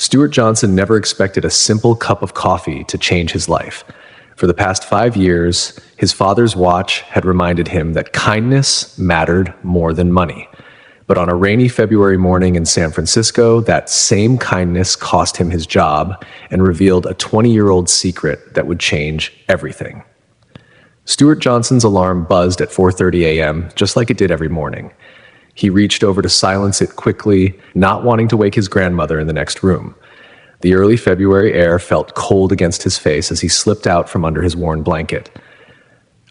Stuart Johnson never expected a simple cup of coffee to change his life. For the past 5 years, his father's watch had reminded him that kindness mattered more than money. But on a rainy February morning in San Francisco, that same kindness cost him his job and revealed a 20-year-old secret that would change everything. Stuart Johnson's alarm buzzed at 4:30 a.m., just like it did every morning. He reached over to silence it quickly, not wanting to wake his grandmother in the next room. The early February air felt cold against his face as he slipped out from under his worn blanket.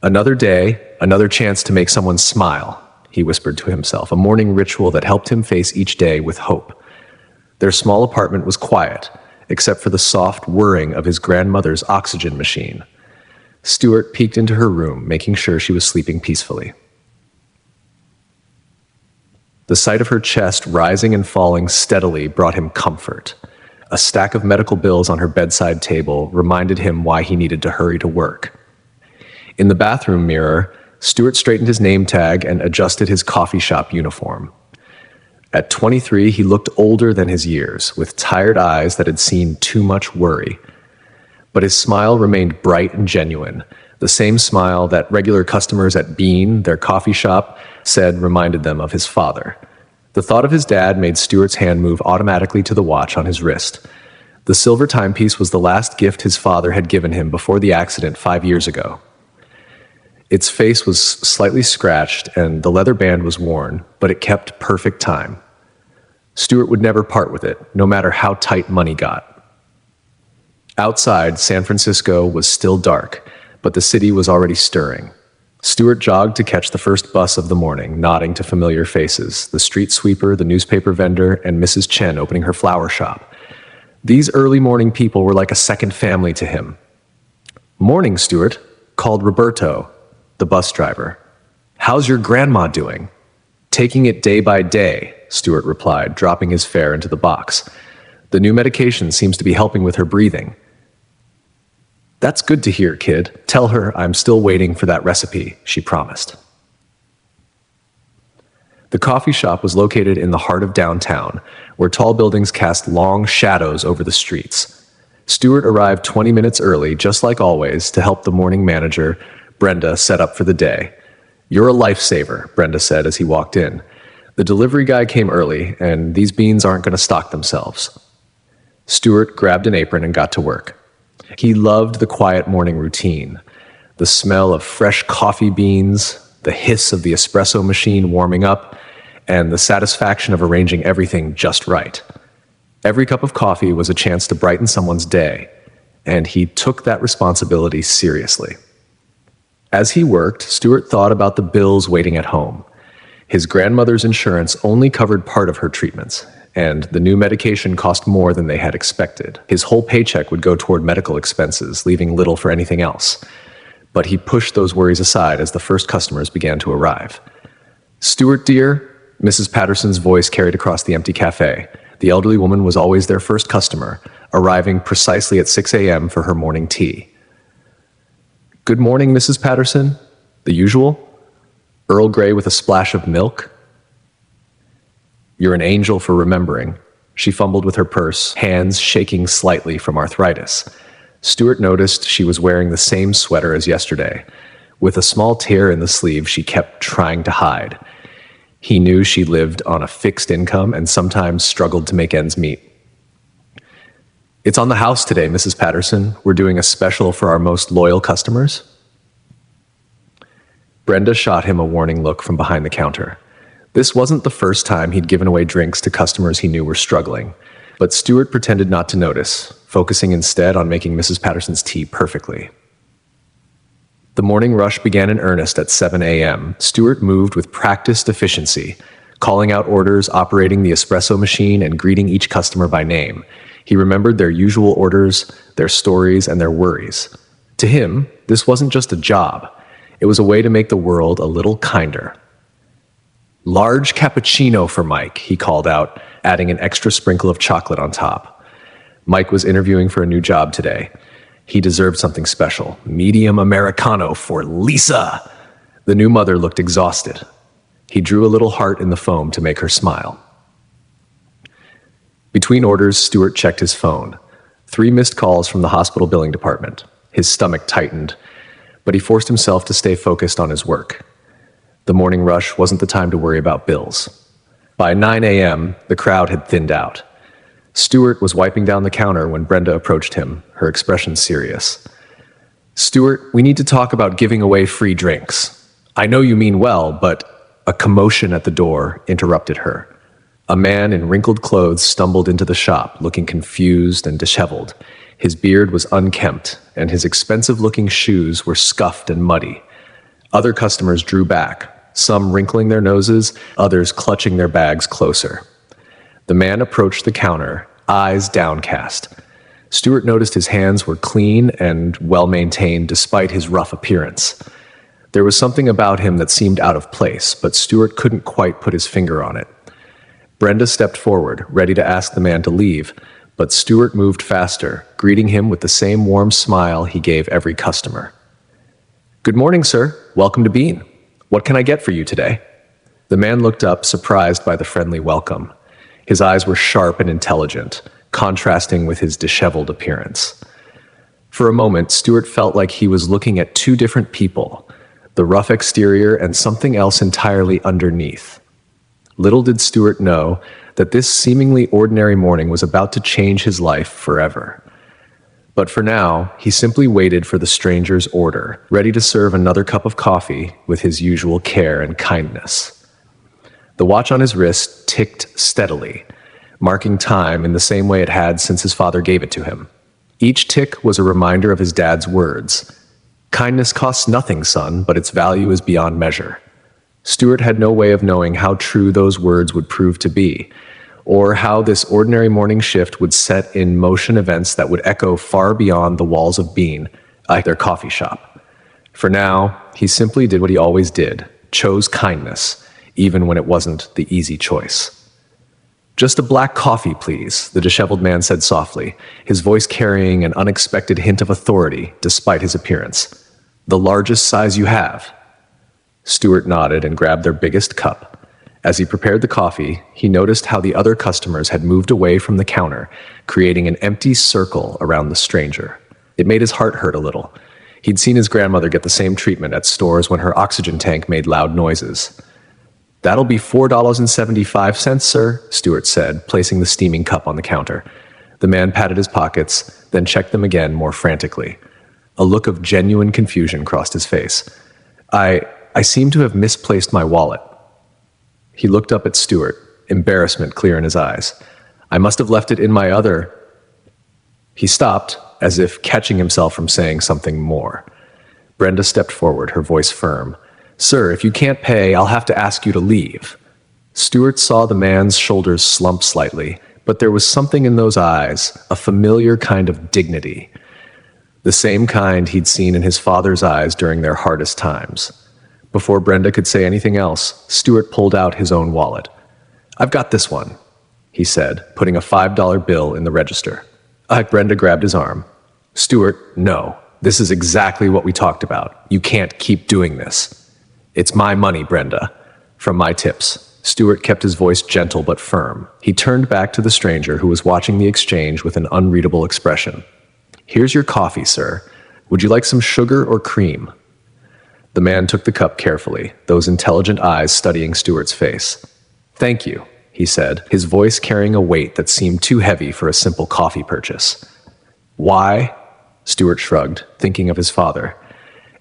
Another day, another chance to make someone smile, he whispered to himself, a morning ritual that helped him face each day with hope. Their small apartment was quiet, except for the soft whirring of his grandmother's oxygen machine. Stuart peeked into her room, making sure she was sleeping peacefully. The sight of her chest rising and falling steadily brought him comfort. A stack of medical bills on her bedside table reminded him why he needed to hurry to work. In the bathroom mirror, Stuart straightened his name tag and adjusted his coffee shop uniform. At 23, he looked older than his years, with tired eyes that had seen too much worry. But his smile remained bright and genuine, the same smile that regular customers at Bean, their coffee shop, said reminded them of his father. The thought of his dad made Stuart's hand move automatically to the watch on his wrist. The silver timepiece was the last gift his father had given him before the accident 5 years ago. Its face was slightly scratched and the leather band was worn, but it kept perfect time. Stuart would never part with it, no matter how tight money got. Outside, San Francisco was still dark, but the city was already stirring. Stuart jogged to catch the first bus of the morning, nodding to familiar faces, the street sweeper, the newspaper vendor, and Mrs. Chen opening her flower shop. These early morning people were like a second family to him. "Morning, Stuart," called Roberto, the bus driver. "How's your grandma doing?" "Taking it day by day," Stuart replied, dropping his fare into the box. "The new medication seems to be helping with her breathing." "That's good to hear, kid. Tell her I'm still waiting for that recipe," she promised. The coffee shop was located in the heart of downtown, where tall buildings cast long shadows over the streets. Stuart arrived 20 minutes early, just like always, to help the morning manager, Brenda, set up for the day. "You're a lifesaver," Brenda said as he walked in. "The delivery guy came early, and these beans aren't going to stock themselves." Stuart grabbed an apron and got to work. He loved the quiet morning routine, the smell of fresh coffee beans, the hiss of the espresso machine warming up, and the satisfaction of arranging everything just right. Every cup of coffee was a chance to brighten someone's day, and he took that responsibility seriously. As he worked, Stuart thought about the bills waiting at home. His grandmother's insurance only covered part of her treatments, and the new medication cost more than they had expected. His whole paycheck would go toward medical expenses, leaving little for anything else. But he pushed those worries aside as the first customers began to arrive. "Stuart, dear," Mrs. Patterson's voice carried across the empty cafe. The elderly woman was always their first customer, arriving precisely at 6 a.m. for her morning tea. "Good morning, Mrs. Patterson. The usual? Earl Grey with a splash of milk?" "You're an angel for remembering." She fumbled with her purse, hands shaking slightly from arthritis. Stuart noticed she was wearing the same sweater as yesterday, with a small tear in the sleeve she kept trying to hide. He knew she lived on a fixed income and sometimes struggled to make ends meet. "It's on the house today, Mrs. Patterson. We're doing a special for our most loyal customers." Brenda shot him a warning look from behind the counter. This wasn't the first time he'd given away drinks to customers he knew were struggling, but Stuart pretended not to notice, focusing instead on making Mrs. Patterson's tea perfectly. The morning rush began in earnest at 7 a.m. Stuart moved with practiced efficiency, calling out orders, operating the espresso machine, and greeting each customer by name. He remembered their usual orders, their stories, and their worries. To him, this wasn't just a job. It was a way to make the world a little kinder. "Large cappuccino for Mike," he called out, adding an extra sprinkle of chocolate on top. Mike was interviewing for a new job today. He deserved something special. "Medium Americano for Lisa." The new mother looked exhausted. He drew a little heart in the foam to make her smile. Between orders, Stewart checked his phone. 3 missed calls from the hospital billing department. His stomach tightened, but he forced himself to stay focused on his work. The morning rush wasn't the time to worry about bills. By 9 a.m., the crowd had thinned out. Stewart was wiping down the counter when Brenda approached him, her expression serious. "Stewart, we need to talk about giving away free drinks. I know you mean well, but..." A commotion at the door interrupted her. A man in wrinkled clothes stumbled into the shop, looking confused and disheveled. His beard was unkempt, and his expensive-looking shoes were scuffed and muddy. Other customers drew back, some wrinkling their noses, others clutching their bags closer. The man approached the counter, eyes downcast. Stewart noticed his hands were clean and well-maintained despite his rough appearance. There was something about him that seemed out of place, but Stewart couldn't quite put his finger on it. Brenda stepped forward, ready to ask the man to leave, but Stewart moved faster, greeting him with the same warm smile he gave every customer. "Good morning, sir. Welcome to Bean. What can I get for you today?" The man looked up, surprised by the friendly welcome. His eyes were sharp and intelligent, contrasting with his disheveled appearance. For a moment, Stewart felt like he was looking at 2 different people, the rough exterior and something else entirely underneath. Little did Stewart know that this seemingly ordinary morning was about to change his life forever. But for now, he simply waited for the stranger's order, ready to serve another cup of coffee with his usual care and kindness. The watch on his wrist ticked steadily, marking time in the same way it had since his father gave it to him. Each tick was a reminder of his dad's words. "Kindness costs nothing, son, but its value is beyond measure." Stewart had no way of knowing how true those words would prove to be, or how this ordinary morning shift would set in motion events that would echo far beyond the walls of Bean, like their coffee shop. For now, he simply did what he always did, chose kindness, even when it wasn't the easy choice. "Just a black coffee, please," the disheveled man said softly, his voice carrying an unexpected hint of authority despite his appearance. "The largest size you have." Stewart nodded and grabbed their biggest cup. As he prepared the coffee, he noticed how the other customers had moved away from the counter, creating an empty circle around the stranger. It made his heart hurt a little. He'd seen his grandmother get the same treatment at stores when her oxygen tank made loud noises. "That'll be $4.75, sir," Stewart said, placing the steaming cup on the counter. The man patted his pockets, then checked them again more frantically. A look of genuine confusion crossed his face. I seem to have misplaced my wallet." He looked up at Stewart, embarrassment clear in his eyes. "I must have left it in my other..." He stopped, as if catching himself from saying something more. Brenda stepped forward, her voice firm. "Sir, if you can't pay, I'll have to ask you to leave." Stewart saw the man's shoulders slump slightly, but there was something in those eyes, a familiar kind of dignity. The same kind he'd seen in his father's eyes during their hardest times. Before Brenda could say anything else, Stewart pulled out his own wallet. "I've got this one," he said, putting a $5 bill in the register. Brenda grabbed his arm. "Stewart, no. This is exactly what we talked about. You can't keep doing this." "It's my money, Brenda. From my tips." Stewart kept his voice gentle but firm. He turned back to the stranger who was watching the exchange with an unreadable expression. "Here's your coffee, sir. Would you like some sugar or cream?" The man took the cup carefully, those intelligent eyes studying Stewart's face. "Thank you," he said, his voice carrying a weight that seemed too heavy for a simple coffee purchase. "Why?" Stewart shrugged, thinking of his father.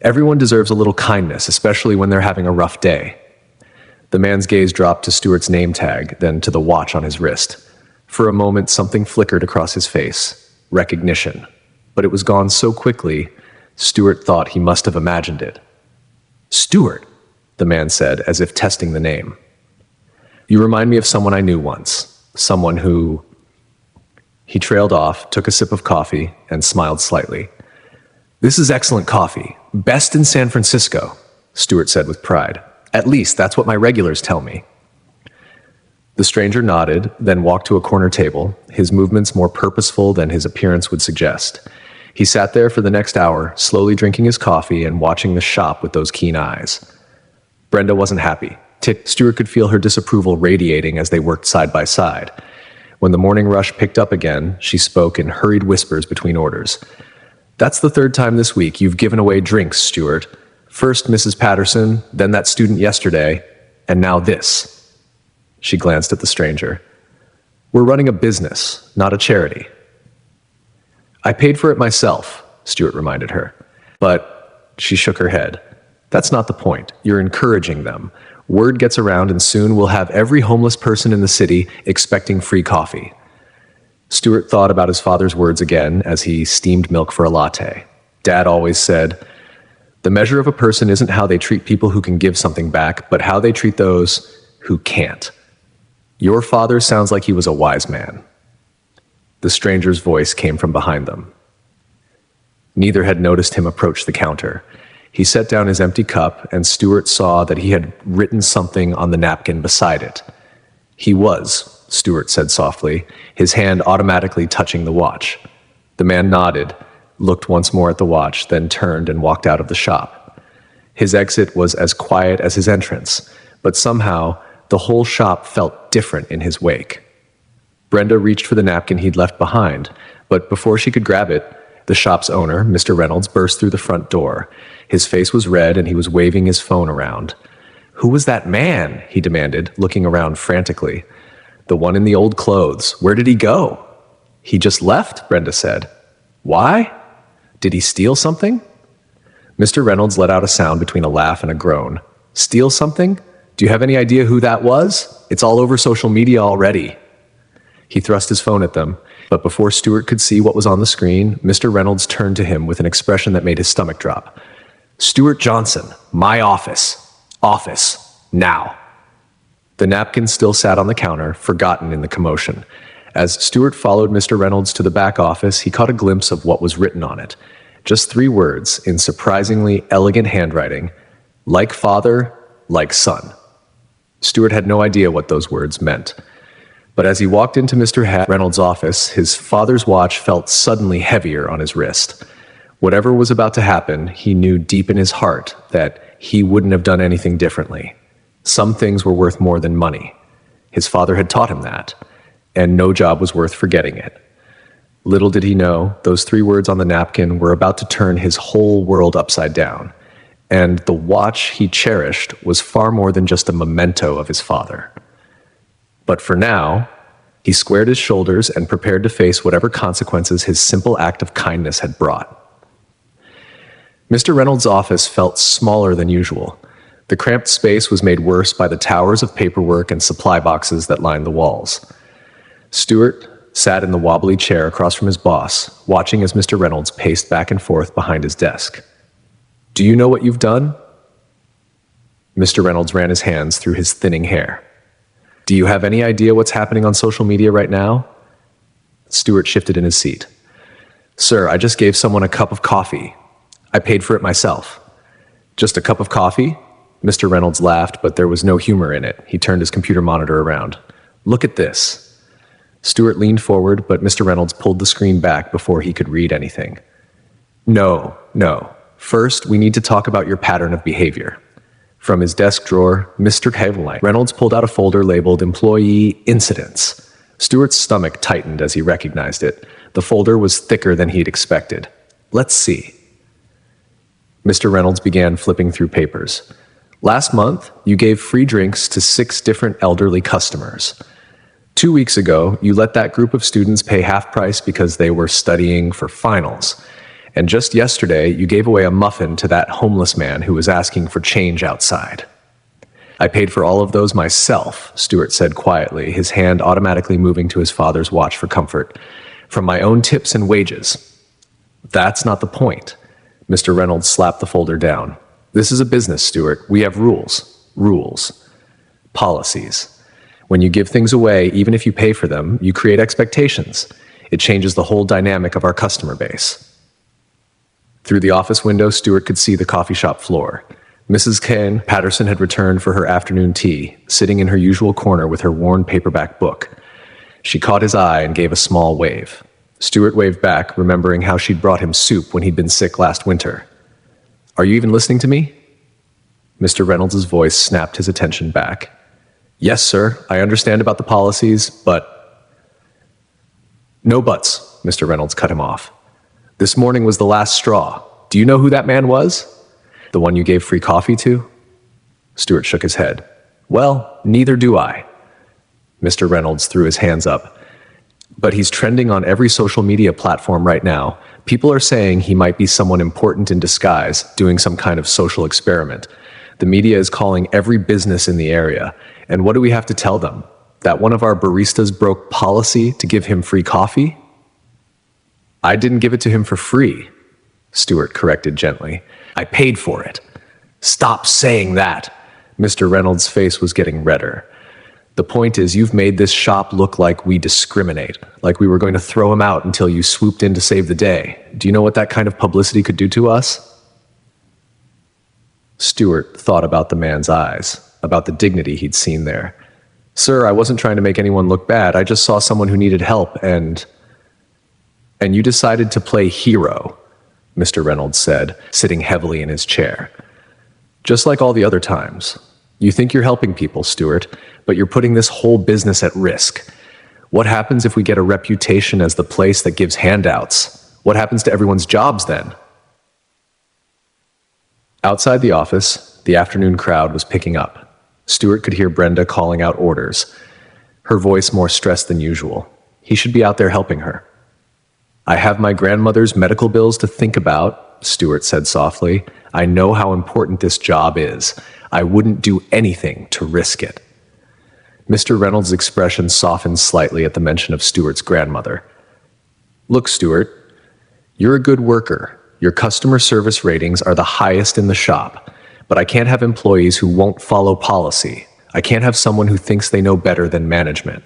"Everyone deserves a little kindness, especially when they're having a rough day." The man's gaze dropped to Stewart's name tag, then to the watch on his wrist. For a moment, something flickered across his face. Recognition. But it was gone so quickly, Stewart thought he must have imagined it. "Stewart," the man said, as if testing the name. "You remind me of someone I knew once. Someone who..." He trailed off, took a sip of coffee, and smiled slightly. "This is excellent coffee. Best in San Francisco," Stewart said with pride. "At least that's what my regulars tell me." The stranger nodded, then walked to a corner table, his movements more purposeful than his appearance would suggest. He sat there for the next hour, slowly drinking his coffee and watching the shop with those keen eyes. Brenda wasn't happy. Stewart could feel her disapproval radiating as they worked side by side. When the morning rush picked up again, she spoke in hurried whispers between orders. "That's the third time this week you've given away drinks, Stuart. First Mrs. Patterson, then that student yesterday, and now this." She glanced at the stranger. "We're running a business, not a charity." "I paid for it myself," Stuart reminded her. "But," she shook her head, "that's not the point. You're encouraging them. Word gets around and soon we'll have every homeless person in the city expecting free coffee." Stuart thought about his father's words again as he steamed milk for a latte. Dad always said, "The measure of a person isn't how they treat people who can give something back, but how they treat those who can't." Your father sounds like he was a wise man. The stranger's voice came from behind them. Neither had noticed him approach the counter. He set down his empty cup, and Stuart saw that he had written something on the napkin beside it. "He was," Stuart said softly, his hand automatically touching the watch. The man nodded, looked once more at the watch, then turned and walked out of the shop. His exit was as quiet as his entrance, but somehow the whole shop felt different in his wake. Brenda reached for the napkin he'd left behind, but before she could grab it, the shop's owner, Mr. Reynolds, burst through the front door. His face was red and he was waving his phone around. "Who was that man?" he demanded, looking around frantically. "The one in the old clothes. Where did he go?" "He just left," Brenda said. "Why? Did he steal something?" Mr. Reynolds let out a sound between a laugh and a groan. "Steal something? Do you have any idea who that was? It's all over social media already." He thrust his phone at them, but before Stuart could see what was on the screen, Mr. Reynolds turned to him with an expression that made his stomach drop. "Stuart Johnson, my office. Office. Now." The napkin still sat on the counter, forgotten in the commotion. As Stuart followed Mr. Reynolds to the back office, he caught a glimpse of what was written on it. Just 3 words in surprisingly elegant handwriting: "Like father, like son." Stuart had no idea what those words meant. But as he walked into Mr. Reynolds' office, his father's watch felt suddenly heavier on his wrist. Whatever was about to happen, he knew deep in his heart that he wouldn't have done anything differently. Some things were worth more than money. His father had taught him that, and no job was worth forgetting it. Little did he know, those 3 words on the napkin were about to turn his whole world upside down, and the watch he cherished was far more than just a memento of his father. But for now, he squared his shoulders and prepared to face whatever consequences his simple act of kindness had brought. Mr. Reynolds' office felt smaller than usual. The cramped space was made worse by the towers of paperwork and supply boxes that lined the walls. Stuart sat in the wobbly chair across from his boss, watching as Mr. Reynolds paced back and forth behind his desk. "Do you know what you've done?" Mr. Reynolds ran his hands through his thinning hair. "Do you have any idea what's happening on social media right now?" Stuart shifted in his seat. "Sir, I just gave someone a cup of coffee. I paid for it myself." "Just a cup of coffee?" Mr. Reynolds laughed, but there was no humor in it. He turned his computer monitor around. "Look at this." Stuart leaned forward, but Mr. Reynolds pulled the screen back before he could read anything. No. First, we need to talk about your pattern of behavior." From his desk drawer, Mr. Reynolds pulled out a folder labeled Employee Incidents. Stuart's stomach tightened as he recognized it. The folder was thicker than he'd expected. "Let's see." Mr. Reynolds began flipping through papers. "Last month, you gave free drinks to 6 different elderly customers. 2 weeks ago, you let that group of students pay half price because they were studying for finals. And just yesterday, you gave away a muffin to that homeless man who was asking for change outside." "I paid for all of those myself," Stuart said quietly, his hand automatically moving to his father's watch for comfort. "From my own tips and wages." "That's not the point." Mr. Reynolds slapped the folder down. "This is a business, Stuart. We have rules. Rules. Policies. When you give things away, even if you pay for them, you create expectations. It changes the whole dynamic of our customer base." Through the office window, Stuart could see the coffee shop floor. Mrs. Patterson had returned for her afternoon tea, sitting in her usual corner with her worn paperback book. She caught his eye and gave a small wave. Stuart waved back, remembering how she'd brought him soup when he'd been sick last winter. "Are you even listening to me?" Mr. Reynolds' voice snapped his attention back. "Yes, sir, I understand about the policies, but..." No buts, Mr. Reynolds cut him off. This morning was the last straw. Do you know who that man was? The one you gave free coffee to? Stewart shook his head. Well, neither do I. Mr. Reynolds threw his hands up. But he's trending on every social media platform right now. People are saying he might be someone important in disguise, doing some kind of social experiment. The media is calling every business in the area. And what do we have to tell them? That one of our baristas broke policy to give him free coffee? I didn't give it to him for free, Stewart corrected gently. I paid for it. Stop saying that. Mr. Reynolds' face was getting redder. The point is, you've made this shop look like we discriminate, like we were going to throw him out until you swooped in to save the day. Do you know what that kind of publicity could do to us? Stewart thought about the man's eyes, about the dignity he'd seen there. Sir, I wasn't trying to make anyone look bad. I just saw someone who needed help, and you decided to play hero, Mr. Reynolds said, sitting heavily in his chair. Just like all the other times. You think you're helping people, Stewart, but you're putting this whole business at risk. What happens if we get a reputation as the place that gives handouts? What happens to everyone's jobs then? Outside the office, the afternoon crowd was picking up. Stewart could hear Brenda calling out orders, her voice more stressed than usual. He should be out there helping her. I have my grandmother's medical bills to think about, Stewart said softly. I know how important this job is. I wouldn't do anything to risk it. Mr. Reynolds' expression softened slightly at the mention of Stewart's grandmother. Look, Stewart, you're a good worker. Your customer service ratings are the highest in the shop, but I can't have employees who won't follow policy. I can't have someone who thinks they know better than management.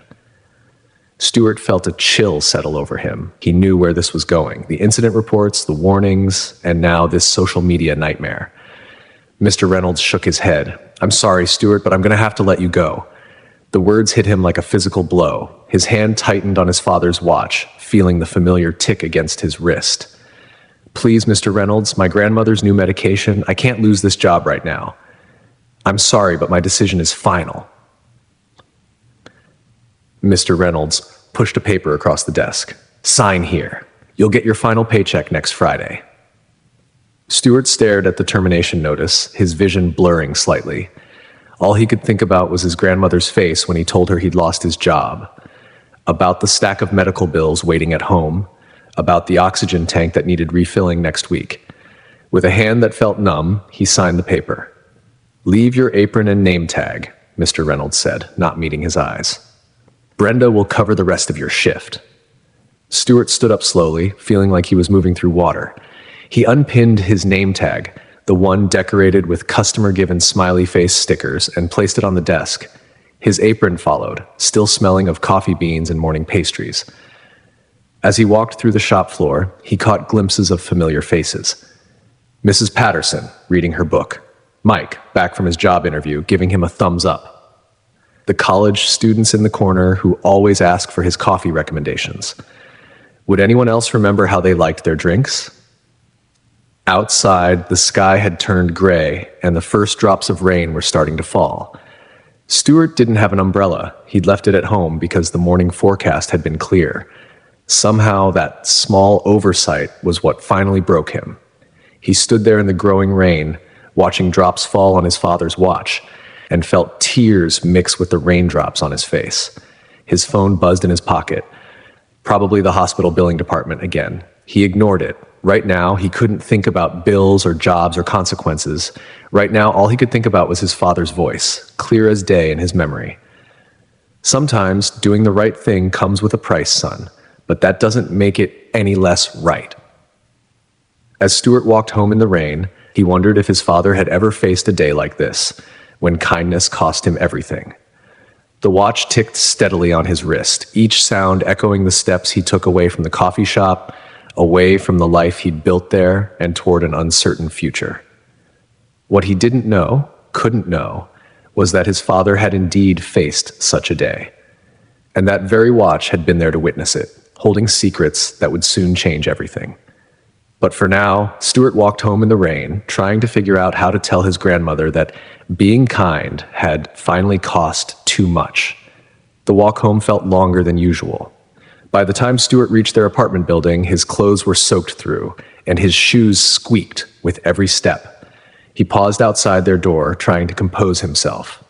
Stewart felt a chill settle over him. He knew where this was going. The incident reports, the warnings, and now this social media nightmare. Mr. Reynolds shook his head. I'm sorry, Stewart, but I'm going to have to let you go. The words hit him like a physical blow. His hand tightened on his father's watch, feeling the familiar tick against his wrist. Please, Mr. Reynolds, my grandmother's new medication. I can't lose this job right now. I'm sorry, but my decision is final. Mr. Reynolds pushed a paper across the desk. Sign here. You'll get your final paycheck next Friday. Stewart stared at the termination notice, his vision blurring slightly. All he could think about was his grandmother's face when he told her he'd lost his job, about the stack of medical bills waiting at home, about the oxygen tank that needed refilling next week. With a hand that felt numb, he signed the paper. Leave your apron and name tag, Mr. Reynolds said, not meeting his eyes. Brenda will cover the rest of your shift. Stewart stood up slowly, feeling like he was moving through water. He unpinned his name tag, the one decorated with customer-given smiley face stickers, and placed it on the desk. His apron followed, still smelling of coffee beans and morning pastries. As he walked through the shop floor, he caught glimpses of familiar faces. Mrs. Patterson, reading her book. Mike, back from his job interview, giving him a thumbs up. The college students in the corner who always ask for his coffee recommendations. Would anyone else remember how they liked their drinks? Outside, the sky had turned gray, and the first drops of rain were starting to fall. Stewart didn't have an umbrella. He'd left it at home because the morning forecast had been clear. Somehow, that small oversight was what finally broke him. He stood there in the growing rain, watching drops fall on his father's watch, and felt tears mix with the raindrops on his face. His phone buzzed in his pocket. Probably the hospital billing department again. He ignored it. Right now, he couldn't think about bills or jobs or consequences. Right now, all he could think about was his father's voice, clear as day in his memory. Sometimes, doing the right thing comes with a price, son, but that doesn't make it any less right. As Stewart walked home in the rain, he wondered if his father had ever faced a day like this, when kindness cost him everything. The watch ticked steadily on his wrist, each sound echoing the steps he took away from the coffee shop, away from the life he'd built there, and toward an uncertain future. What he didn't know, couldn't know, was that his father had indeed faced such a day. And that very watch had been there to witness it, holding secrets that would soon change everything. But for now, Stewart walked home in the rain, trying to figure out how to tell his grandmother that being kind had finally cost too much. The walk home felt longer than usual. By the time Stuart reached their apartment building, his clothes were soaked through, and his shoes squeaked with every step. He paused outside their door, trying to compose himself.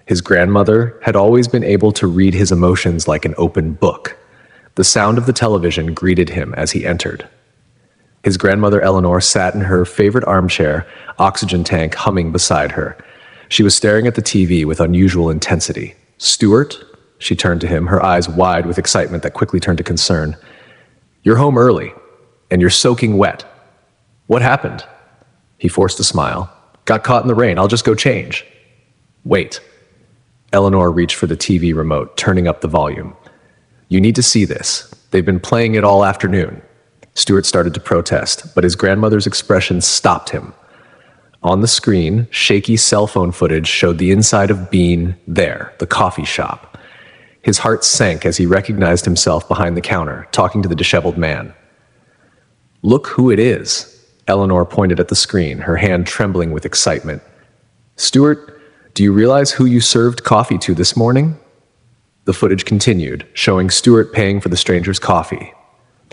His grandmother had always been able to read his emotions like an open book. The sound of the television greeted him as he entered. His grandmother Eleanor sat in her favorite armchair, oxygen tank humming beside her. She was staring at the TV with unusual intensity. "Stuart?" She turned to him, her eyes wide with excitement that quickly turned to concern. "You're home early, and you're soaking wet. What happened?" He forced a smile. "Got caught in the rain. I'll just go change." "Wait." Eleanor reached for the TV remote, turning up the volume. "You need to see this. They've been playing it all afternoon." Stuart started to protest, but his grandmother's expression stopped him. On the screen, shaky cell phone footage showed the inside of Bean There, the coffee shop. His heart sank as he recognized himself behind the counter, talking to the disheveled man. "Look who it is." Eleanor pointed at the screen, her hand trembling with excitement. "Stuart, do you realize who you served coffee to this morning?" The footage continued, showing Stuart paying for the stranger's coffee.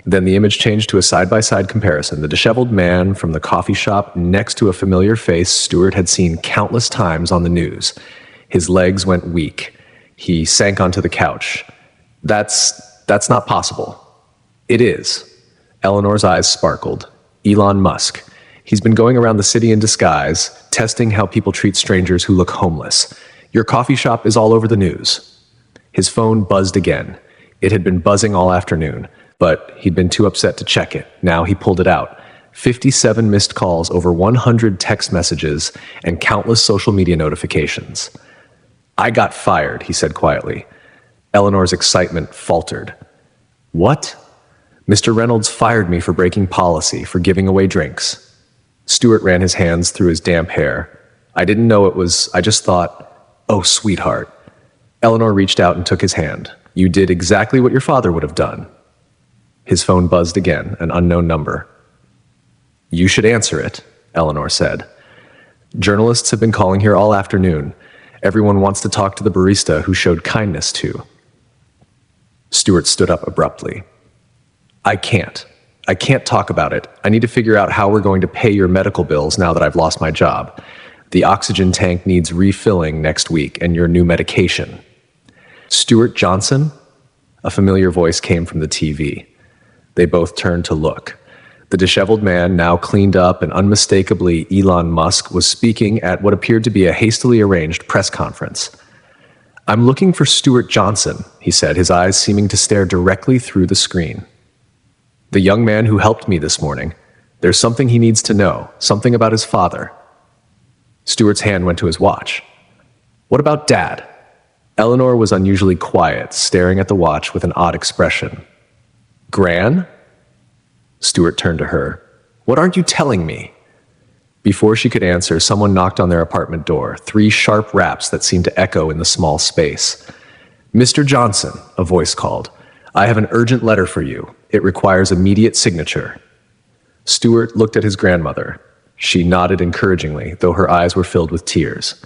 Then the image changed to a side-by-side comparison. The disheveled man from the coffee shop next to a familiar face Stuart had seen countless times on the news. His legs went weak. He sank onto the couch. That's not possible." "It is." Eleanor's eyes sparkled. "Elon Musk. He's been going around the city in disguise, testing how people treat strangers who look homeless. Your coffee shop is all over the news." His phone buzzed again. It had been buzzing all afternoon, but he'd been too upset to check it. Now he pulled it out. 57 missed calls, over 100 text messages, and countless social media notifications. "I got fired," he said quietly. Eleanor's excitement faltered. "What?" "Mr. Reynolds fired me for breaking policy, for giving away drinks." Stuart ran his hands through his damp hair. "I didn't know it was, I just thought, oh, sweetheart." Eleanor reached out and took his hand. "You did exactly what your father would have done." His phone buzzed again, an unknown number. "You should answer it," Eleanor said. "Journalists have been calling here all afternoon. Everyone wants to talk to the barista who showed kindness to." Stuart stood up abruptly. I can't talk about it. I need to figure out how we're going to pay your medical bills now that I've lost my job. The oxygen tank needs refilling next week, and your new medication." "Stuart Johnson?" A familiar voice came from the TV. They both turned to look. The disheveled man, now cleaned up and unmistakably Elon Musk, was speaking at what appeared to be a hastily arranged press conference. "I'm looking for Stuart Johnson," he said, his eyes seeming to stare directly through the screen. "The young man who helped me this morning. There's something he needs to know, something about his father." Stuart's hand went to his watch. "What about Dad?" Eleanor was unusually quiet, staring at the watch with an odd expression. "Gran?" Stuart turned to her. "What aren't you telling me?" Before she could answer, someone knocked on their apartment door, 3 sharp raps that seemed to echo in the small space. "Mr. Johnson," a voice called. "I have an urgent letter for you. It requires immediate signature." Stuart looked at his grandmother. She nodded encouragingly, though her eyes were filled with tears.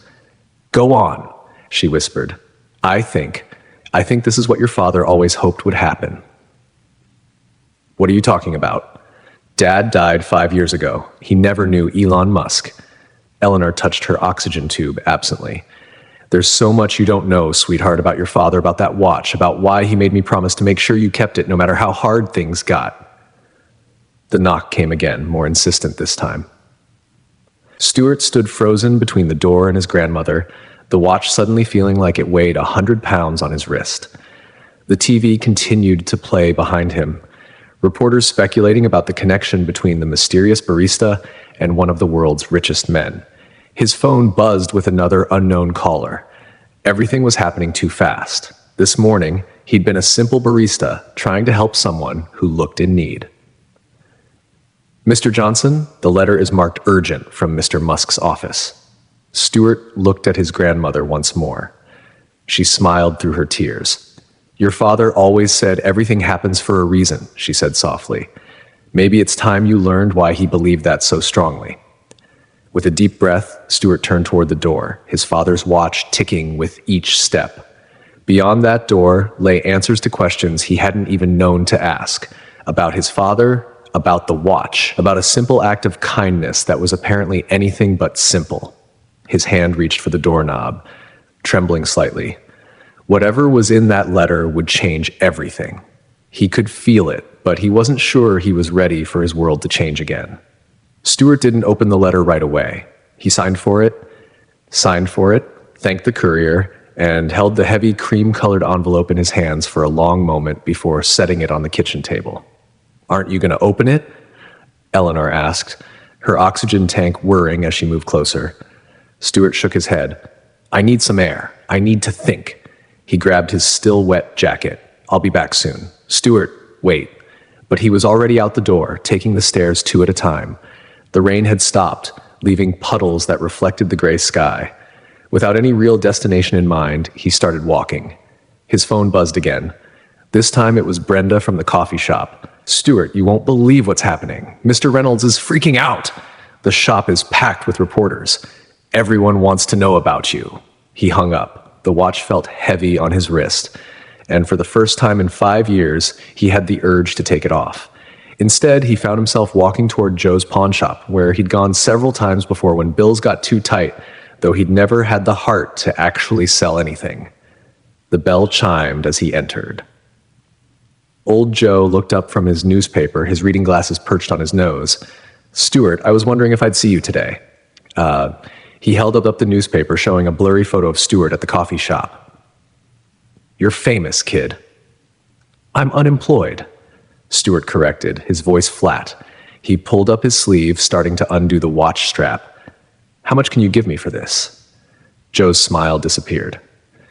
"Go on," she whispered. I think this is what your father always hoped would happen." "What are you talking about?" "Dad died 5 years ago. He never knew Elon Musk." Eleanor touched her oxygen tube absently. "There's so much you don't know, sweetheart, about your father, about that watch, about why he made me promise to make sure you kept it no matter how hard things got." The knock came again, more insistent this time. Stuart stood frozen between the door and his grandmother, the watch suddenly feeling like it weighed 100 pounds on his wrist. The TV continued to play behind him, reporters speculating about the connection between the mysterious barista and one of the world's richest men. His phone buzzed with another unknown caller. Everything was happening too fast. This morning, he'd been a simple barista trying to help someone who looked in need. "Mr. Johnson, the letter is marked urgent from Mr. Musk's office." Stuart looked at his grandmother once more. She smiled through her tears. "Your father always said everything happens for a reason," she said softly. "Maybe it's time you learned why he believed that so strongly." With a deep breath, Stuart turned toward the door, his father's watch ticking with each step. Beyond that door lay answers to questions he hadn't even known to ask. About his father, about the watch, about a simple act of kindness that was apparently anything but simple. His hand reached for the doorknob, trembling slightly. Whatever was in that letter would change everything. He could feel it, but he wasn't sure he was ready for his world to change again. Stuart didn't open the letter right away. He signed for it, thanked the courier, and held the heavy cream-colored envelope in his hands for a long moment before setting it on the kitchen table. "Aren't you going to open it?" Eleanor asked, her oxygen tank whirring as she moved closer. Stuart shook his head. "I need some air. I need to think." He grabbed his still wet jacket. "I'll be back soon." "Stuart, wait." But he was already out the door, taking the stairs 2 at a time. The rain had stopped, leaving puddles that reflected the gray sky. Without any real destination in mind, he started walking. His phone buzzed again. This time it was Brenda from the coffee shop. "Stuart, you won't believe what's happening. Mr. Reynolds is freaking out. The shop is packed with reporters. Everyone wants to know about you." He hung up. The watch felt heavy on his wrist, and for the first time in 5 years, he had the urge to take it off. Instead, he found himself walking toward Joe's pawn shop, where he'd gone several times before when bills got too tight, though he'd never had the heart to actually sell anything. The bell chimed as he entered. Old Joe looked up from his newspaper, his reading glasses perched on his nose. "Stuart, I was wondering if I'd see you today." He held up the newspaper, showing a blurry photo of Stuart at the coffee shop. "You're famous, kid." "I'm unemployed," Stuart corrected, his voice flat. He pulled up his sleeve, starting to undo the watch strap. "How much can you give me for this?" Joe's smile disappeared.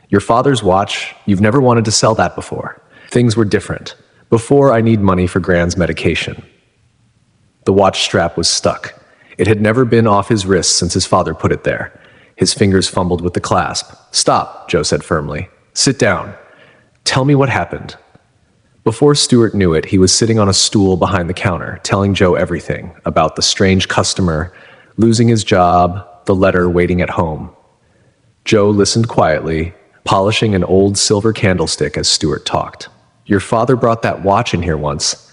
"Your father's watch, you've never wanted to sell that before. Things were different. Before, I need money for Gran's medication." The watch strap was stuck. It had never been off his wrist since his father put it there. His fingers fumbled with the clasp. "Stop," Joe said firmly. "Sit down. Tell me what happened." Before Stuart knew it, he was sitting on a stool behind the counter, telling Joe everything about the strange customer, losing his job, the letter waiting at home. Joe listened quietly, polishing an old silver candlestick as Stuart talked. "Your father brought that watch in here once,"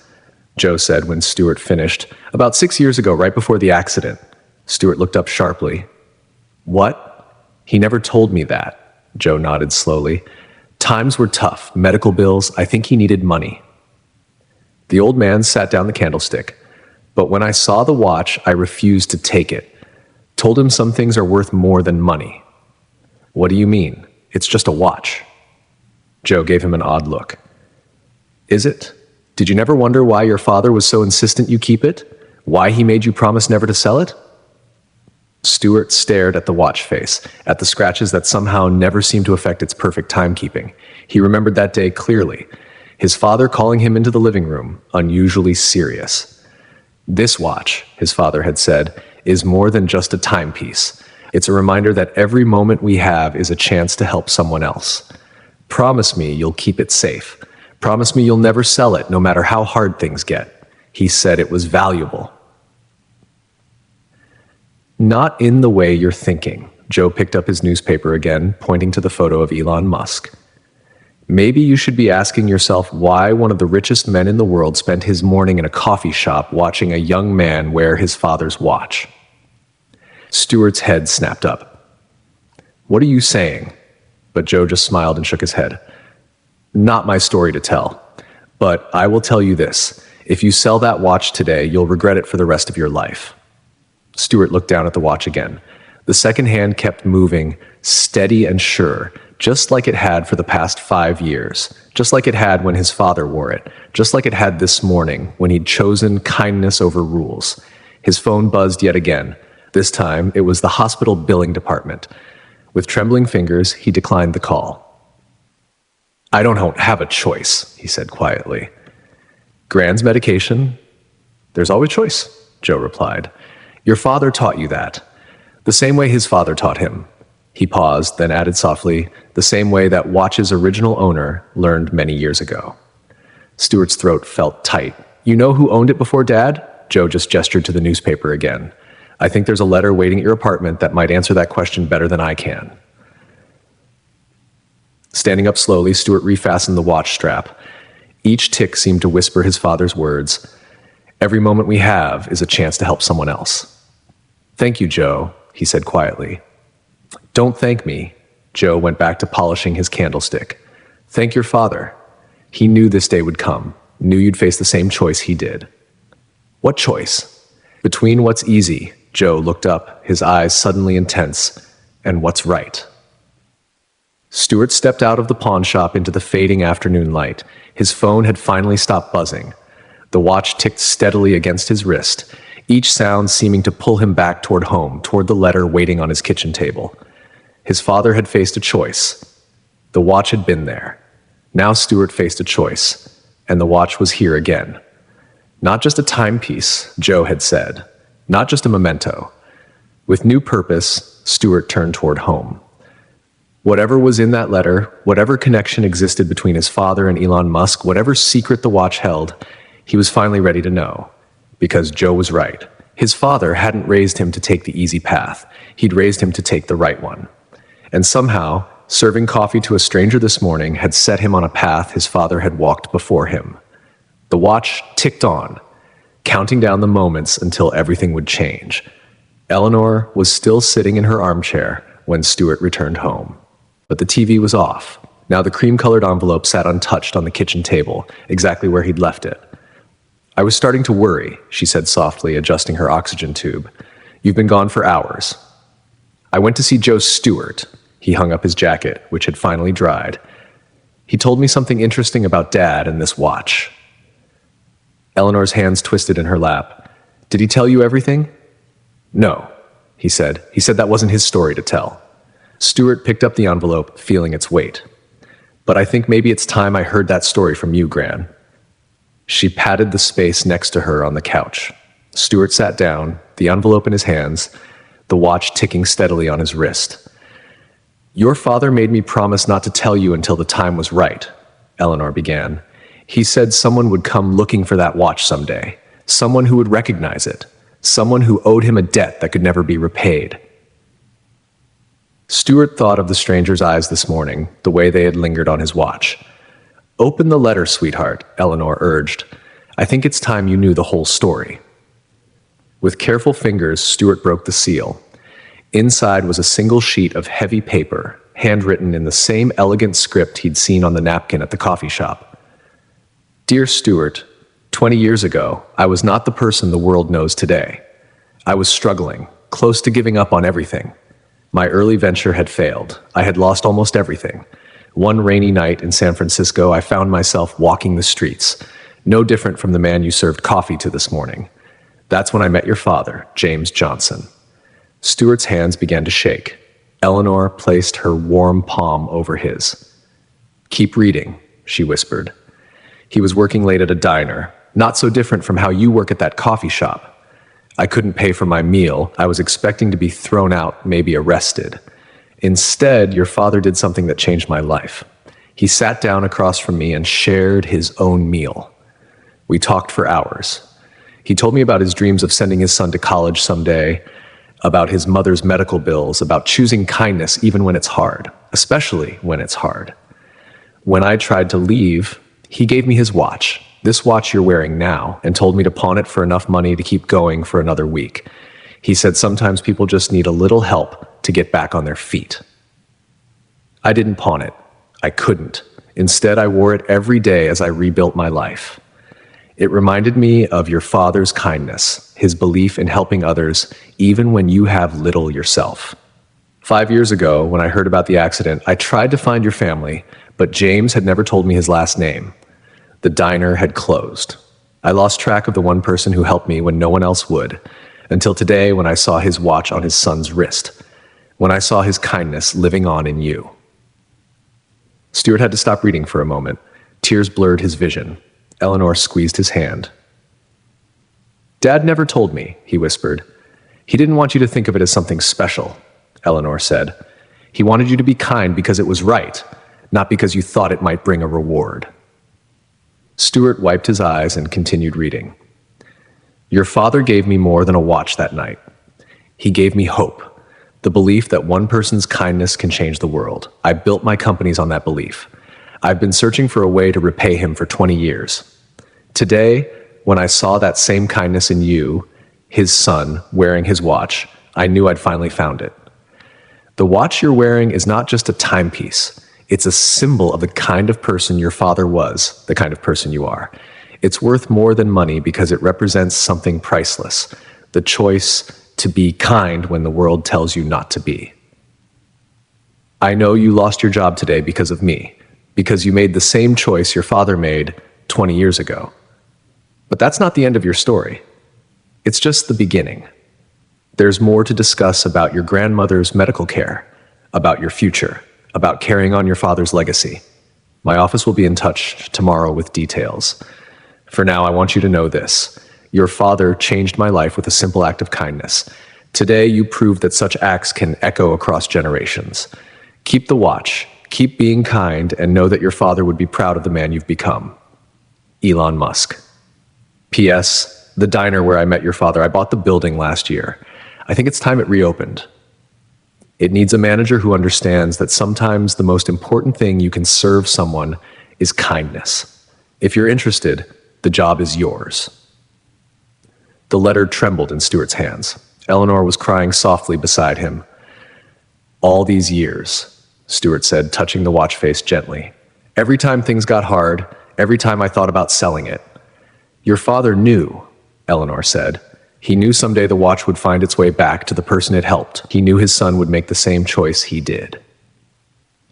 Joe said when Stuart finished, "about 6 years ago, right before the accident." Stuart looked up sharply. "What?" "He never told me that," Joe nodded slowly. "Times were tough, medical bills, I think he needed money." The old man sat down the candlestick. "But when I saw the watch, I refused to take it. Told him some things are worth more than money." "What do you mean? It's just a watch." Joe gave him an odd look. "Is it? Did you never wonder why your father was so insistent you keep it? Why he made you promise never to sell it?" Stuart stared at the watch face, at the scratches that somehow never seemed to affect its perfect timekeeping. He remembered that day clearly. His father calling him into the living room, unusually serious. "This watch," his father had said, "is more than just a timepiece. It's a reminder that every moment we have is a chance to help someone else. Promise me you'll keep it safe. Promise me you'll never sell it, no matter how hard things get." He said it was valuable. "Not in the way you're thinking." Joe picked up his newspaper again, pointing to the photo of Elon Musk. "Maybe you should be asking yourself why one of the richest men in the world spent his morning in a coffee shop watching a young man wear his father's watch." Stuart's head snapped up. "What are you saying?" But Joe just smiled and shook his head. "Not my story to tell. But I will tell you this. If you sell that watch today, you'll regret it for the rest of your life." Stuart looked down at the watch again. The second hand kept moving, steady and sure, just like it had for the past 5 years, just like it had when his father wore it, just like it had this morning when he'd chosen kindness over rules. His phone buzzed yet again. This time, it was the hospital billing department. With trembling fingers, he declined the call. "I don't have a choice," he said quietly. "Gran's medication? There's always choice," Joe replied. "Your father taught you that. The same way his father taught him." He paused, then added softly, "The same way that watch's original owner learned many years ago." Stuart's throat felt tight. "You know who owned it before Dad?" Joe just gestured to the newspaper again. "I think there's a letter waiting at your apartment that might answer that question better than I can." Standing up slowly, Stuart refastened the watch strap. Each tick seemed to whisper his father's words. Every moment we have is a chance to help someone else. Thank you, Joe, he said quietly. Don't thank me. Joe went back to polishing his candlestick. Thank your father. He knew this day would come, knew you'd face the same choice he did. What choice? Between what's easy, Joe looked up, his eyes suddenly intense, and what's right. Stuart stepped out of the pawn shop into the fading afternoon light. His phone had finally stopped buzzing. The watch ticked steadily against his wrist, each sound seeming to pull him back toward home, toward the letter waiting on his kitchen table. His father had faced a choice. The watch had been there. Now Stuart faced a choice, and the watch was here again. Not just a timepiece, Joe had said. Not just a memento. With new purpose, Stuart turned toward home. Whatever was in that letter, whatever connection existed between his father and Elon Musk, whatever secret the watch held, he was finally ready to know. Because Joe was right. His father hadn't raised him to take the easy path. He'd raised him to take the right one. And somehow, serving coffee to a stranger this morning had set him on a path his father had walked before him. The watch ticked on, counting down the moments until everything would change. Eleanor was still sitting in her armchair when Stuart returned home. But the TV was off. Now the cream-colored envelope sat untouched on the kitchen table, exactly where he'd left it. I was starting to worry, she said softly, adjusting her oxygen tube. You've been gone for hours. I went to see Joe Stewart. He hung up his jacket, which had finally dried. He told me something interesting about Dad and this watch. Eleanor's hands twisted in her lap. Did he tell you everything? No, he said. He said that wasn't his story to tell. Stuart picked up the envelope, feeling its weight. But I think maybe it's time I heard that story from you, Gran. She patted the space next to her on the couch. Stuart sat down, the envelope in his hands, the watch ticking steadily on his wrist. Your father made me promise not to tell you until the time was right, Eleanor began. He said someone would come looking for that watch someday, someone who would recognize it, someone who owed him a debt that could never be repaid. Stuart thought of the stranger's eyes this morning, the way they had lingered on his watch. Open the letter, sweetheart, Eleanor urged. I think it's time you knew the whole story. With careful fingers, Stuart broke the seal. Inside was a single sheet of heavy paper, handwritten in the same elegant script he'd seen on the napkin at the coffee shop. Dear Stuart, 20 years ago, I was not the person the world knows today. I was struggling, close to giving up on everything. My early venture had failed. I had lost almost everything. One rainy night in San Francisco, I found myself walking the streets, no different from the man you served coffee to this morning. That's when I met your father, James Johnson. Stuart's hands began to shake. Eleanor placed her warm palm over his. Keep reading, she whispered. He was working late at a diner, not so different from how you work at that coffee shop. I couldn't pay for my meal. I was expecting to be thrown out, maybe arrested. Instead, your father did something that changed my life. He sat down across from me and shared his own meal. We talked for hours. He told me about his dreams of sending his son to college someday, about his mother's medical bills, about choosing kindness even when it's hard, especially when it's hard. When I tried to leave, he gave me his watch, this watch you're wearing now, and told me to pawn it for enough money to keep going for another week. He said sometimes people just need a little help to get back on their feet. I didn't pawn it. I couldn't. Instead, I wore it every day as I rebuilt my life. It reminded me of your father's kindness, his belief in helping others, even when you have little yourself. 5 years ago, when I heard about the accident, I tried to find your family, but James had never told me his last name. The diner had closed. I lost track of the one person who helped me when no one else would, until today when I saw his watch on his son's wrist, when I saw his kindness living on in you. Stuart had to stop reading for a moment. Tears blurred his vision. Eleanor squeezed his hand. Dad never told me, he whispered. He didn't want you to think of it as something special, Eleanor said. He wanted you to be kind because it was right, not because you thought it might bring a reward. Stuart wiped his eyes and continued reading. Your father gave me more than a watch that night. He gave me hope, The belief that one person's kindness can change the world. I built my companies on that belief. I've been searching for a way to repay him for 20 years. Today, when I saw that same kindness in you, his son, wearing his watch, I knew I'd finally found it. The watch you're wearing is not just a timepiece. It's a symbol of the kind of person your father was, the kind of person you are. It's worth more than money because it represents something priceless, the choice to be kind when the world tells you not to be. I know you lost your job today because of me, because you made the same choice your father made 20 years ago. But that's not the end of your story. It's just the beginning. There's more to discuss about your grandmother's medical care, about your future, about carrying on your father's legacy. My office will be in touch tomorrow with details. For now, I want you to know this. Your father changed my life with a simple act of kindness. Today, you proved that such acts can echo across generations. Keep the watch, keep being kind, and know that your father would be proud of the man you've become. Elon Musk. P.S. The diner where I met your father, I bought the building last year. I think it's time it reopened. It needs a manager who understands that sometimes the most important thing you can serve someone is kindness. If you're interested, the job is yours. The letter trembled in Stuart's hands. Eleanor was crying softly beside him. All these years, Stuart said, touching the watch face gently. Every time things got hard, every time I thought about selling it. Your father knew, Eleanor said. He knew someday the watch would find its way back to the person it helped. He knew his son would make the same choice he did.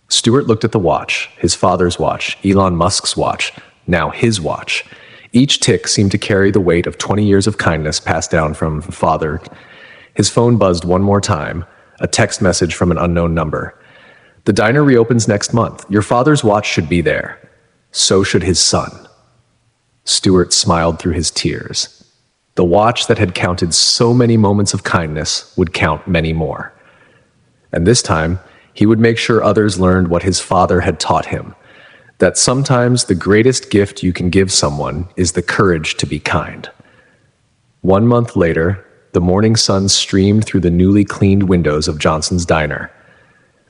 Stuart looked at the watch, his father's watch, Elon Musk's watch, now his watch. Each tick seemed to carry the weight of 20 years of kindness passed down from father. His phone buzzed one more time, a text message from an unknown number. The diner reopens next month. Your father's watch should be there. So should his son. Stuart smiled through his tears. The watch that had counted so many moments of kindness would count many more. And this time, he would make sure others learned what his father had taught him, that sometimes the greatest gift you can give someone is the courage to be kind. 1 month later, the morning sun streamed through the newly cleaned windows of Johnson's Diner.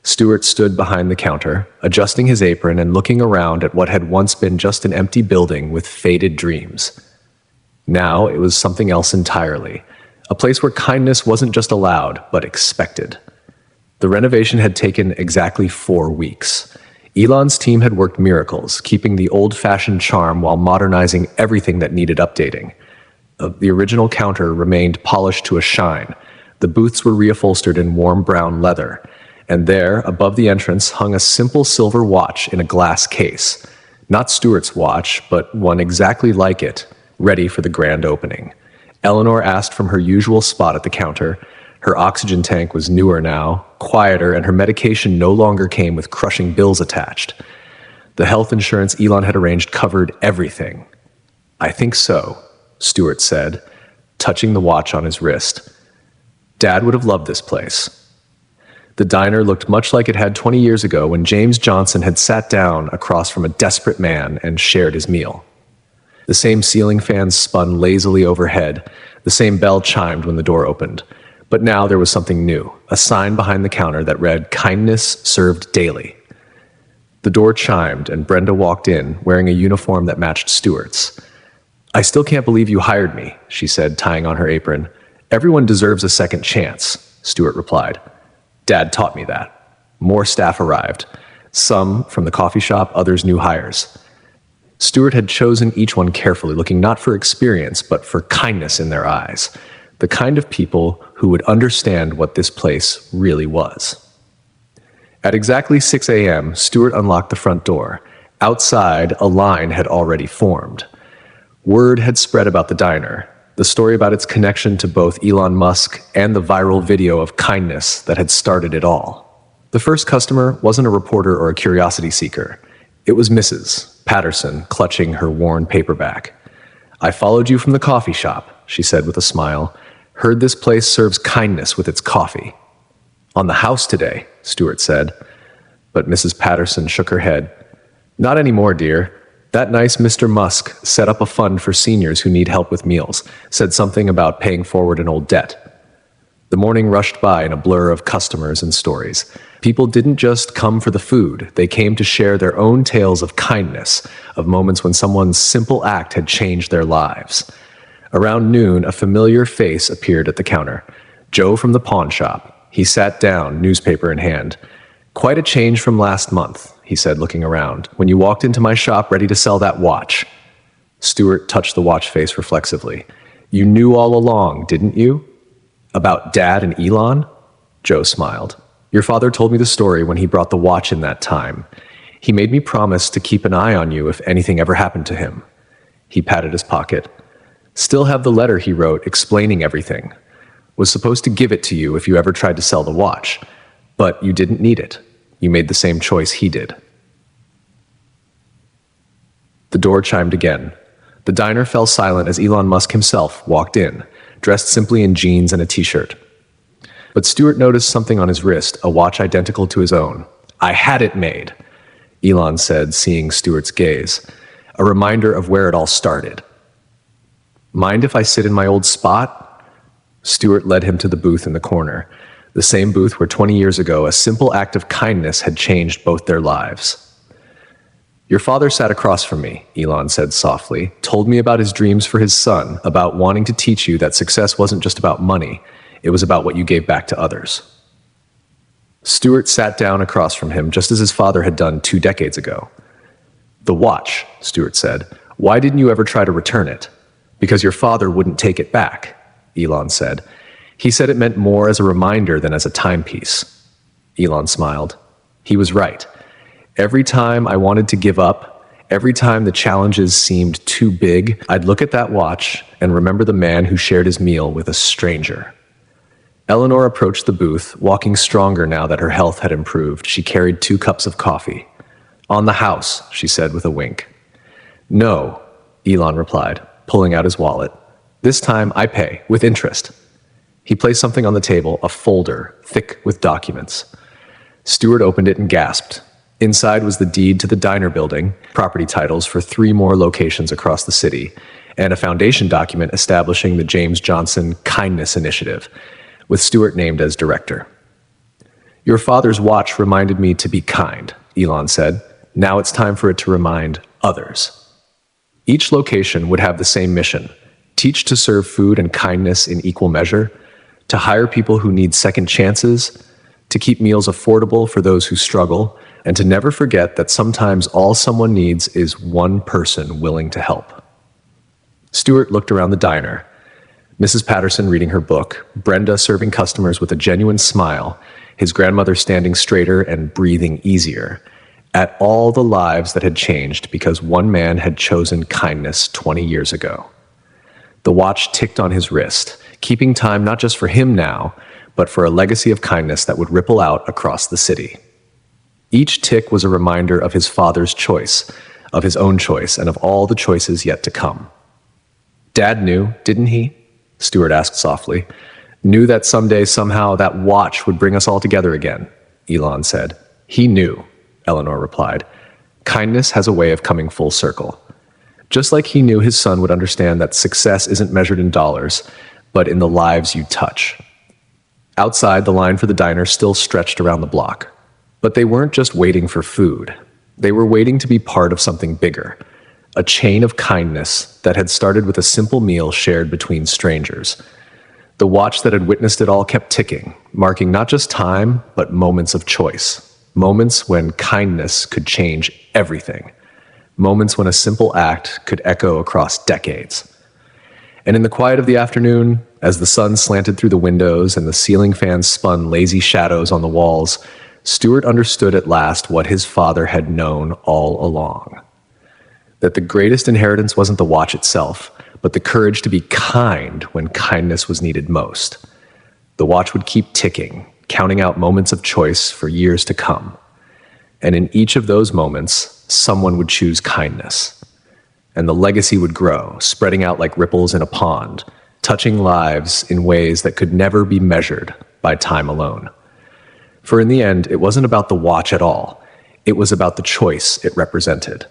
Stuart stood behind the counter, adjusting his apron and looking around at what had once been just an empty building with faded dreams. Now it was something else entirely, a place where kindness wasn't just allowed, but expected. The renovation had taken exactly 4 weeks. Elon's team had worked miracles, keeping the old-fashioned charm while modernizing everything that needed updating. The original counter remained polished to a shine. The booths were reupholstered in warm brown leather, and there, above the entrance, hung a simple silver watch in a glass case. Not Stuart's watch, but one exactly like it, ready for the grand opening. Eleanor asked from her usual spot at the counter. Her oxygen tank was newer now, quieter, and her medication no longer came with crushing bills attached. The health insurance Elon had arranged covered everything. I think so, Stuart said, touching the watch on his wrist. Dad would have loved this place. The diner looked much like it had 20 years ago when James Johnson had sat down across from a desperate man and shared his meal. The same ceiling fans spun lazily overhead. The same bell chimed when the door opened. But now there was something new, a sign behind the counter that read, "Kindness served daily." The door chimed and Brenda walked in, wearing a uniform that matched Stuart's. "I still can't believe you hired me," she said, tying on her apron. "Everyone deserves a second chance," Stuart replied. "Dad taught me that." More staff arrived. Some from the coffee shop, others new hires. Stuart had chosen each one carefully, looking not for experience, but for kindness in their eyes. The kind of people who would understand what this place really was. At exactly 6 a.m., Stuart unlocked the front door. Outside, a line had already formed. Word had spread about the diner, the story about its connection to both Elon Musk and the viral video of kindness that had started it all. The first customer wasn't a reporter or a curiosity seeker. It was Mrs. Patterson, clutching her worn paperback. "I followed you from the coffee shop," she said with a smile. "Heard this place serves kindness with its coffee." "On the house today," Stuart said. But Mrs. Patterson shook her head. "Not anymore, dear. That nice Mr. Musk set up a fund for seniors who need help with meals, said something about paying forward an old debt." The morning rushed by in a blur of customers and stories. People didn't just come for the food, they came to share their own tales of kindness, of moments when someone's simple act had changed their lives. Around noon, a familiar face appeared at the counter. Joe from the pawn shop. He sat down, newspaper in hand. "Quite a change from last month," he said, looking around, "when you walked into my shop ready to sell that watch." Stuart touched the watch face reflexively. "You knew all along, didn't you? About Dad and Elon?" Joe smiled. "Your father told me the story when he brought the watch in that time. He made me promise to keep an eye on you if anything ever happened to him." He patted his pocket. "Still have the letter he wrote explaining everything. Was supposed to give it to you if you ever tried to sell the watch. But you didn't need it. You made the same choice he did." The door chimed again. The diner fell silent as Elon Musk himself walked in, dressed simply in jeans and a t-shirt. But Stuart noticed something on his wrist, a watch identical to his own. "I had it made," Elon said, seeing Stuart's gaze. "A reminder of where it all started." "Mind if I sit in my old spot?" Stuart led him to the booth in the corner, the same booth where 20 years ago a simple act of kindness had changed both their lives. "Your father sat across from me," Elon said softly, "told me about his dreams for his son, about wanting to teach you that success wasn't just about money, it was about what you gave back to others." Stuart sat down across from him just as his father had done 2 decades ago. "The watch," Stuart said. "Why didn't you ever try to return it?" "Because your father wouldn't take it back," Elon said. "He said it meant more as a reminder than as a timepiece." Elon smiled. He was right. Every time I wanted to give up, every time the challenges seemed too big, I'd look at that watch and remember the man who shared his meal with a stranger. Eleanor approached the booth, walking stronger now that her health had improved. She carried 2 cups of coffee. "On the house," she said with a wink. "No," Elon replied, pulling out his wallet. "This time I pay, with interest." He placed something on the table, a folder, thick with documents. Stuart opened it and gasped. Inside was the deed to the diner building, property titles for 3 more locations across the city, and a foundation document establishing the James Johnson Kindness Initiative, with Stuart named as director. "Your father's watch reminded me to be kind," Elon said. "Now it's time for it to remind others." Each location would have the same mission: teach to serve food and kindness in equal measure, to hire people who need second chances, to keep meals affordable for those who struggle, and to never forget that sometimes all someone needs is one person willing to help. Stuart looked around the diner. Mrs. Patterson reading her book, Brenda serving customers with a genuine smile, his grandmother standing straighter and breathing easier, at all the lives that had changed because one man had chosen kindness 20 years ago. The watch ticked on his wrist, keeping time not just for him now, but for a legacy of kindness that would ripple out across the city. Each tick was a reminder of his father's choice, of his own choice, and of all the choices yet to come. "Dad knew, didn't he?" Stuart asked softly. "Knew that someday, somehow, that watch would bring us all together again," Elon said. "He knew," Eleanor replied. "Kindness has a way of coming full circle. Just like he knew his son would understand that success isn't measured in dollars, but in the lives you touch." Outside, the line for the diner still stretched around the block. But they weren't just waiting for food. They were waiting to be part of something bigger, a chain of kindness that had started with a simple meal shared between strangers. The watch that had witnessed it all kept ticking, marking not just time, but moments of choice. Moments when kindness could change everything. Moments when a simple act could echo across decades. And in the quiet of the afternoon, as the sun slanted through the windows and the ceiling fans spun lazy shadows on the walls, Stuart understood at last what his father had known all along. That the greatest inheritance wasn't the watch itself, but the courage to be kind when kindness was needed most. The watch would keep ticking, counting out moments of choice for years to come. And in each of those moments, someone would choose kindness. And the legacy would grow, spreading out like ripples in a pond, touching lives in ways that could never be measured by time alone. For in the end, it wasn't about the watch at all. It was about the choice it represented.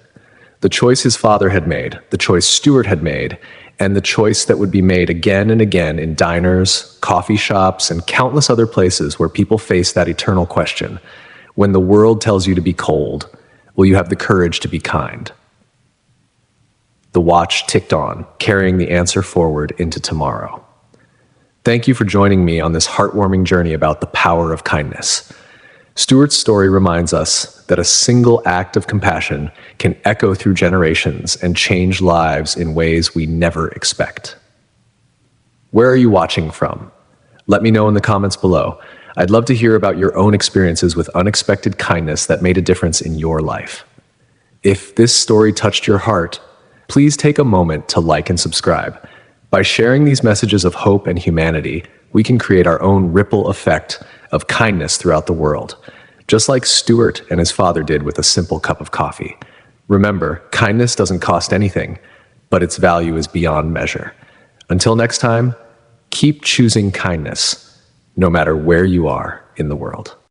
The choice his father had made, the choice Stuart had made, and the choice that would be made again and again in diners, coffee shops, and countless other places where people face that eternal question: when the world tells you to be cold, will you have the courage to be kind? The watch ticked on, carrying the answer forward into tomorrow. Thank you for joining me on this heartwarming journey about the power of kindness. Stuart's story reminds us that a single act of compassion can echo through generations and change lives in ways we never expect. Where are you watching from? Let me know in the comments below. I'd love to hear about your own experiences with unexpected kindness that made a difference in your life. If this story touched your heart, please take a moment to like and subscribe. By sharing these messages of hope and humanity, we can create our own ripple effect of kindness throughout the world, just like Stuart and his father did with a simple cup of coffee. Remember, kindness doesn't cost anything, but its value is beyond measure. Until next time, keep choosing kindness, no matter where you are in the world.